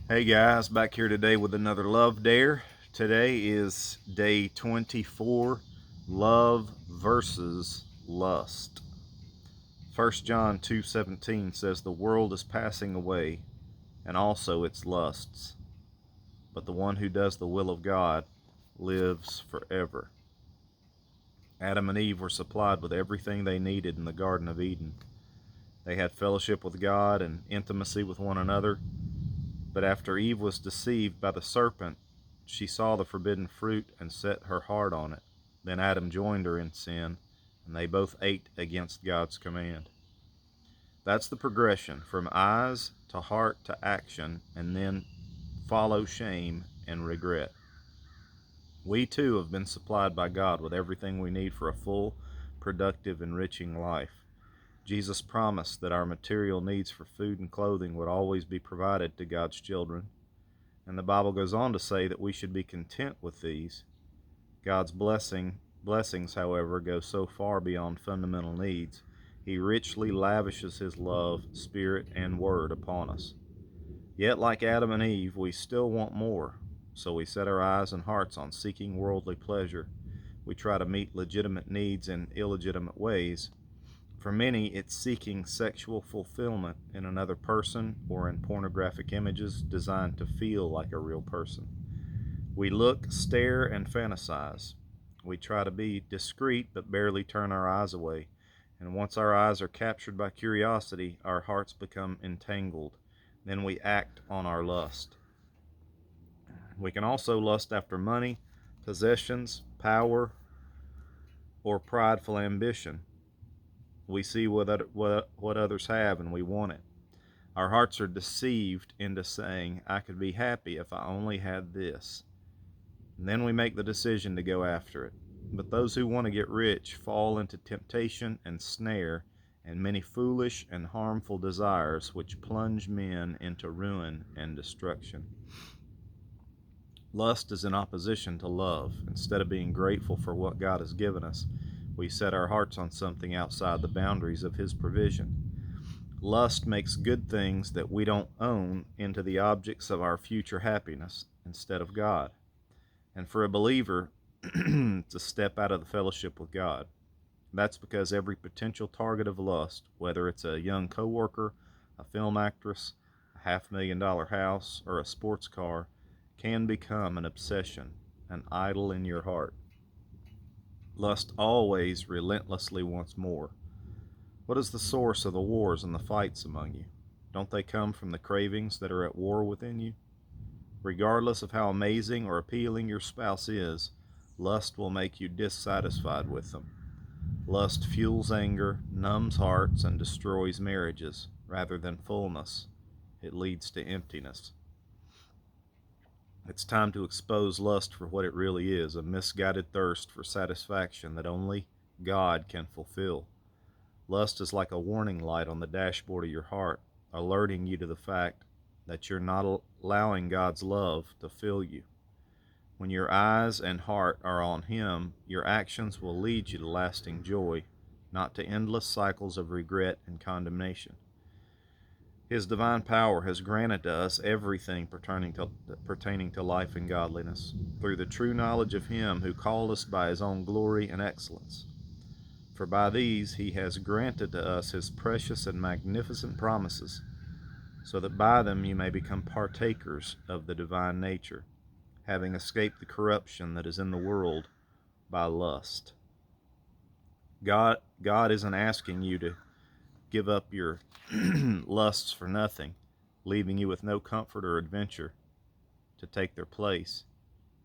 Hey guys, back here today with another Love Dare. Today is day 24, Love versus Lust. 1 John 2:17 says the world is passing away and also its lusts, but the one who does the will of God lives forever. Adam and Eve were supplied with everything they needed in the Garden of Eden. They had fellowship with God and intimacy with one another. But after Eve was deceived by the serpent, she saw the forbidden fruit and set her heart on it. Then Adam joined her in sin, and they both ate against God's command. That's the progression from eyes to heart to action, and then follow shame and regret. We too have been supplied by God with everything we need for a full, productive, enriching life. Jesus promised that our material needs for food and clothing would always be provided to God's children. And the Bible goes on to say that we should be content with these. God's blessings, however, go so far beyond fundamental needs. He richly lavishes his love, spirit, and word upon us. Yet, like Adam and Eve, we still want more, so we set our eyes and hearts on seeking worldly pleasure. We try to meet legitimate needs in illegitimate ways. For many, it's seeking sexual fulfillment in another person or in pornographic images designed to feel like a real person. We look, stare, and fantasize. We try to be discreet but barely turn our eyes away. And once our eyes are captured by curiosity, our hearts become entangled. Then we act on our lust. We can also lust after money, possessions, power, or prideful ambition. We see what others have and we want it. Our hearts are deceived into saying, I could be happy if I only had this. And then we make the decision to go after it. But those who want to get rich fall into temptation and snare and many foolish and harmful desires which plunge men into ruin and destruction. Lust is in opposition to love. Instead of being grateful for what God has given us, we set our hearts on something outside the boundaries of His provision. Lust makes good things that we don't own into the objects of our future happiness instead of God. And for a believer, it's a step out of the fellowship with God. That's because every potential target of lust, whether it's a young coworker, a film actress, a $500,000 house, or a sports car, can become an obsession, an idol in your heart. Lust always relentlessly wants more. What is the source of the wars and the fights among you? Don't they come from the cravings that are at war within you? Regardless of how amazing or appealing your spouse is, lust will make you dissatisfied with them. Lust fuels anger, numbs hearts, and destroys marriages. Rather than fullness, it leads to emptiness. It's time to expose lust for what it really is, a misguided thirst for satisfaction that only God can fulfill. Lust is like a warning light on the dashboard of your heart, alerting you to the fact that you're not allowing God's love to fill you. When your eyes and heart are on Him, your actions will lead you to lasting joy, not to endless cycles of regret and condemnation. His divine power has granted to us everything pertaining to life and godliness, through the true knowledge of Him who called us by His own glory and excellence. For by these He has granted to us His precious and magnificent promises, so that by them you may become partakers of the divine nature, having escaped the corruption that is in the world by lust. God isn't asking you to give up your lusts for nothing, leaving you with no comfort or adventure to take their place.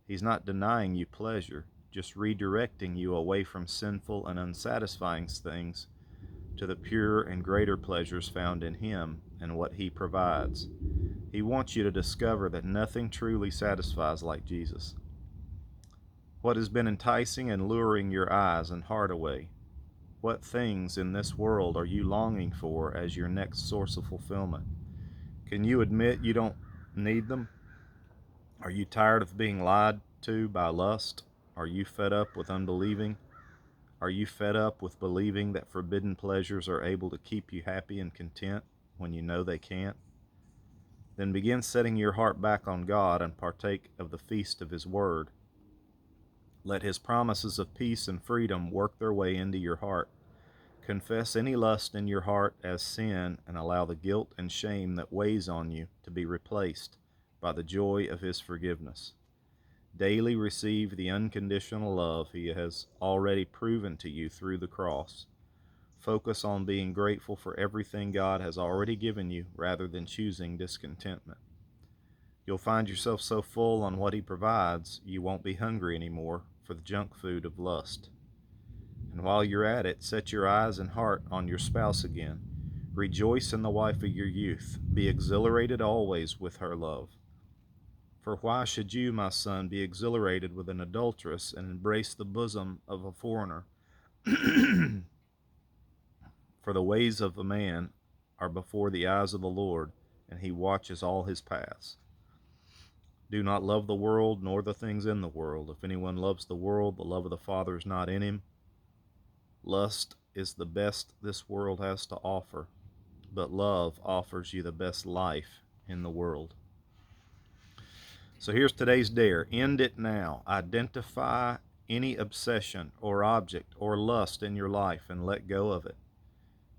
He's not denying you pleasure, just redirecting you away from sinful and unsatisfying things to the pure and greater pleasures found in Him and what He provides. He wants you to discover that nothing truly satisfies like Jesus. What has been enticing and luring your eyes and heart away? What things in this world are you longing for as your next source of fulfillment? Can you admit you don't need them? Are you tired of being lied to by lust? Are you fed up with unbelieving? Are you fed up with believing that forbidden pleasures are able to keep you happy and content when you know they can't? Then begin setting your heart back on God and partake of the feast of His Word. Let His promises of peace and freedom work their way into your heart. Confess any lust in your heart as sin and allow the guilt and shame that weighs on you to be replaced by the joy of His forgiveness. Daily receive the unconditional love He has already proven to you through the cross. Focus on being grateful for everything God has already given you rather than choosing discontentment. You'll find yourself so full on what He provides, you won't be hungry anymore for the junk food of lust. And while you're at it, set your eyes and heart on your spouse again. Rejoice in the wife of your youth. Be exhilarated always with her love. For why should you, my son, be exhilarated with an adulteress and embrace the bosom of a foreigner? For the ways of a man are before the eyes of the Lord, and He watches all his paths. Do not love the world, nor the things in the world. If anyone loves the world, the love of the Father is not in him. Lust is the best this world has to offer, but love offers you the best life in the world. So here's today's dare. End it now. Identify any obsession or object or lust in your life and let go of it.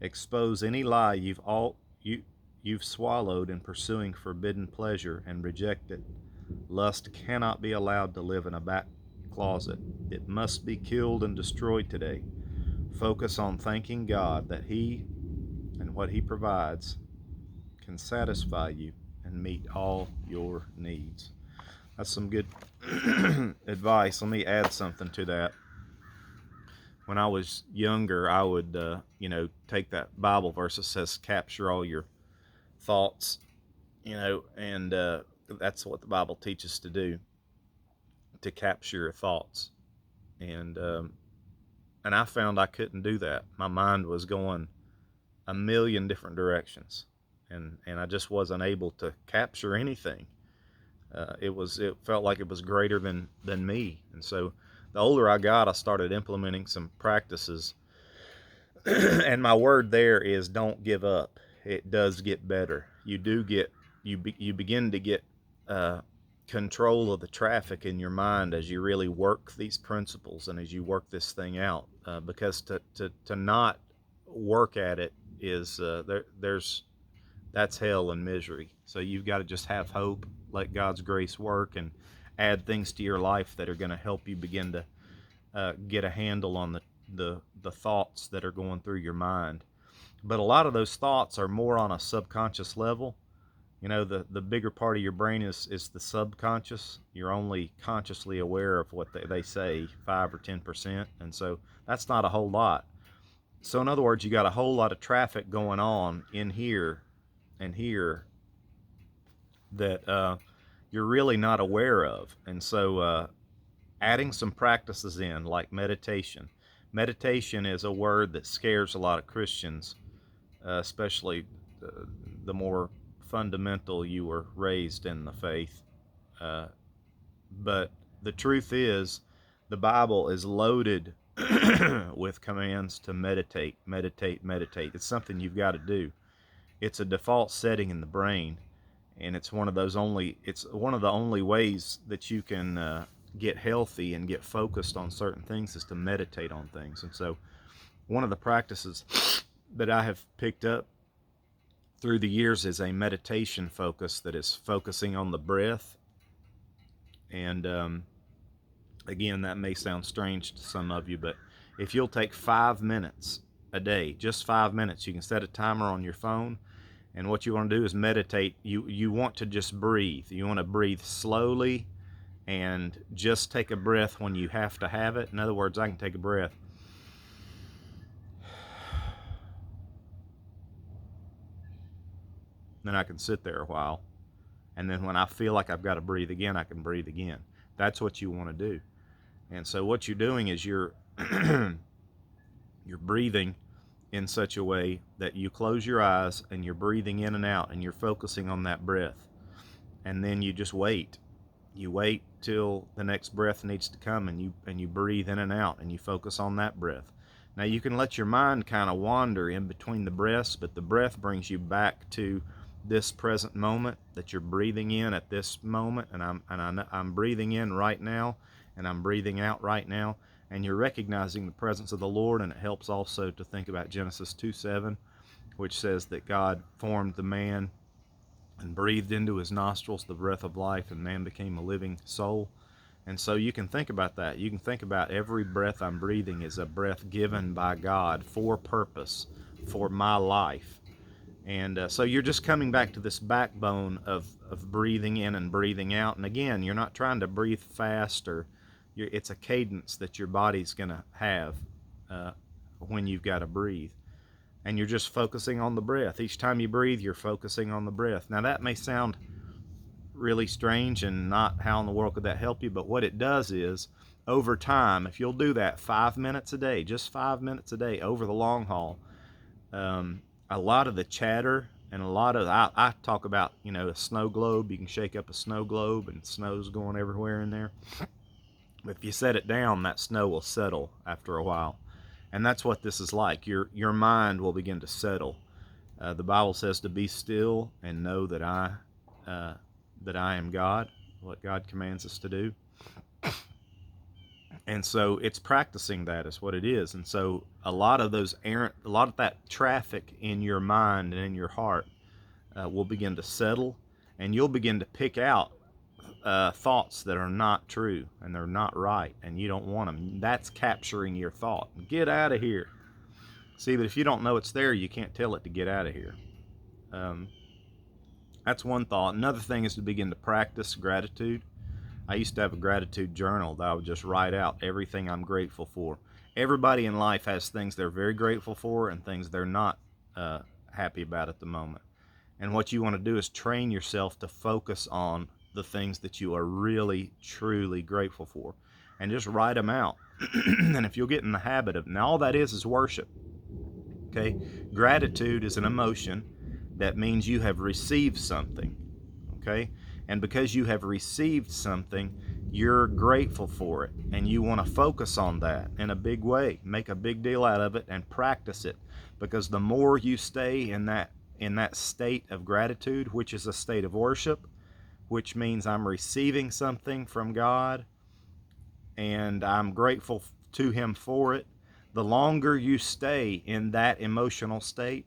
Expose any lie you've swallowed in pursuing forbidden pleasure and reject it. Lust cannot be allowed to live in a back closet. It must be killed and destroyed today. Focus on thanking God that He and what He provides can satisfy you and meet all your needs. That's some good advice. Let me add something to that. When I was younger, I would, take that Bible verse that says, capture all your thoughts, and that's what the Bible teaches to do, to capture your thoughts. And I found I couldn't do that. My mind was going a million different directions, and I just wasn't able to capture anything. It felt like it was greater than me. And so the older I got, I started implementing some practices. And my word there is don't give up. It does get better. You begin to get control of the traffic in your mind as you really work these principles and as you work this thing out. Because to not work at it is that's hell and misery. So you've got to just have hope, let God's grace work, and add things to your life that are going to help you begin to get a handle on the thoughts that are going through your mind. But a lot of those thoughts are more on a subconscious level. The bigger part of your brain is the subconscious. You're only consciously aware of what they say, 5 or 10%. And so that's not a whole lot. So in other words, you got a whole lot of traffic going on in here and here that you're really not aware of. And so adding some practices in, like meditation. Meditation is a word that scares a lot of Christians, especially the more fundamental you were raised in the faith. But the truth is, the Bible is loaded with commands to meditate, meditate, meditate. It's something you've got to do. It's a default setting in the brain, and it's one of the only ways that you can get healthy and get focused on certain things is to meditate on things. And so one of the practices that I have picked up through the years is a meditation focus that is focusing on the breath. And again, that may sound strange to some of you, but if you'll take 5 minutes a day, just 5 minutes, you can set a timer on your phone. And what you want to do is meditate. You want to just breathe. You want to breathe slowly and just take a breath when you have to have it. In other words, I can take a breath. Then I can sit there a while. And then when I feel like I've got to breathe again, I can breathe again. That's what you want to do. And so what you're doing is you're breathing in such a way that you close your eyes and you're breathing in and out and you're focusing on that breath. And then you just wait. You wait till the next breath needs to come, and you breathe in and out and you focus on that breath. Now you can let your mind kind of wander in between the breaths, but the breath brings you back to this present moment that you're breathing in at this moment, and I'm breathing in right now, and I'm breathing out right now, and you're recognizing the presence of the Lord. And it helps also to think about Genesis 2:7, which says that God formed the man and breathed into his nostrils the breath of life, and man became a living soul. And so you can think about that. You can think about every breath I'm breathing is a breath given by God for purpose, for my life. And so you're just coming back to this backbone of breathing in and breathing out. And again, you're not trying to breathe fast, or it's a cadence that your body's going to have when you've got to breathe. And you're just focusing on the breath. Each time you breathe, you're focusing on the breath. Now that may sound really strange, and not how in the world could that help you, but what it does is, over time, if you'll do that 5 minutes a day, just 5 minutes a day over the long haul, a lot of the chatter and a lot of, I talk about, a snow globe. You can shake up a snow globe and snow's going everywhere in there. But if you set it down, that snow will settle after a while. And that's what this is like. Your mind will begin to settle. The Bible says to be still and know that I am God, what God commands us to do. And so it's practicing that is what it is. And so a lot of that traffic in your mind and in your heart will begin to settle, and you'll begin to pick out thoughts that are not true and they're not right, and you don't want them. That's capturing your thought. Get out of here. See, but if you don't know it's there, you can't tell it to get out of here. That's one thought. Another thing is to begin to practice gratitude. I used to have a gratitude journal that I would just write out everything I'm grateful for. Everybody in life has things they're very grateful for and things they're not happy about at the moment. And what you want to do is train yourself to focus on the things that you are really, truly grateful for, and just write them out. And if you'll get in the habit of, now all that is worship. Okay? Gratitude is an emotion that means you have received something. Okay? And because you have received something, you're grateful for it, and you want to focus on that in a big way. Make a big deal out of it and practice it, because the more you stay in that state of gratitude, which is a state of worship, which means I'm receiving something from God and I'm grateful to Him for it, the longer you stay in that emotional state,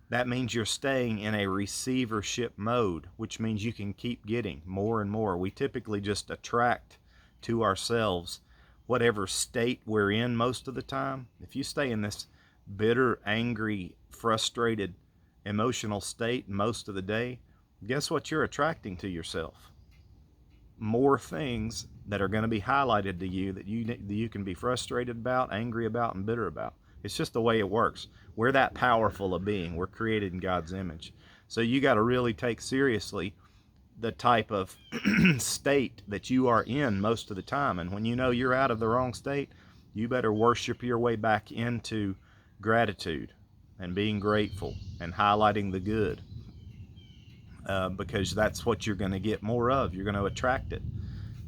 that means you're staying in a receivership mode, which means you can keep getting more and more. We typically just attract to ourselves whatever state we're in most of the time. If you stay in this bitter, angry, frustrated, emotional state most of the day, guess what you're attracting to yourself? More things that are going to be highlighted to you that you can be frustrated about, angry about, and bitter about. It's just the way it works. We're that powerful a being. We're created in God's image. So you got to really take seriously the type of state that you are in most of the time. And when you know you're out of the wrong state, you better worship your way back into gratitude and being grateful and highlighting the good. Because that's what you're going to get more of. You're going to attract it.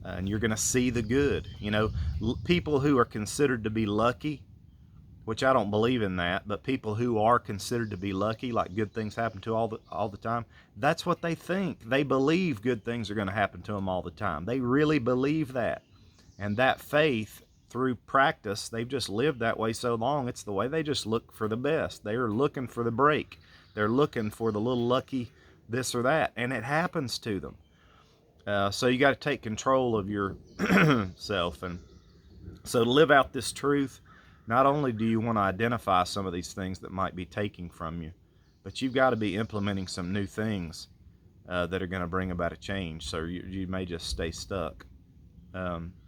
And you're going to see the good. People who are considered to be lucky, which I don't believe in that, but people who are considered to be lucky, like good things happen to all the time, that's what they think. They believe good things are going to happen to them all the time. They really believe that. And that faith, through practice, they've just lived that way so long, it's the way they just look for the best. They're looking for the break. They're looking for the little lucky this or that, and it happens to them. So you got to take control of your self. And so to live out this truth, not only do you want to identify some of these things that might be taking from you, but you've got to be implementing some new things that are going to bring about a change. So you may just stay stuck,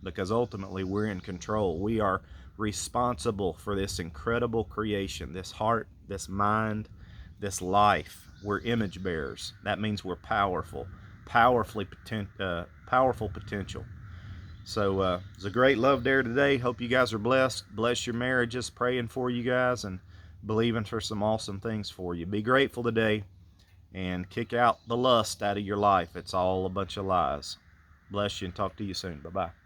because ultimately we're in control. We are responsible for this incredible creation, this heart, this mind, this life. We're image bearers. That means we're powerful potential. So it's a great Love Dare today. Hope you guys are blessed. Bless your marriages. Praying for you guys and believing for some awesome things for you. Be grateful today and kick out the lust out of your life. It's all a bunch of lies. Bless you and talk to you soon. Bye-bye.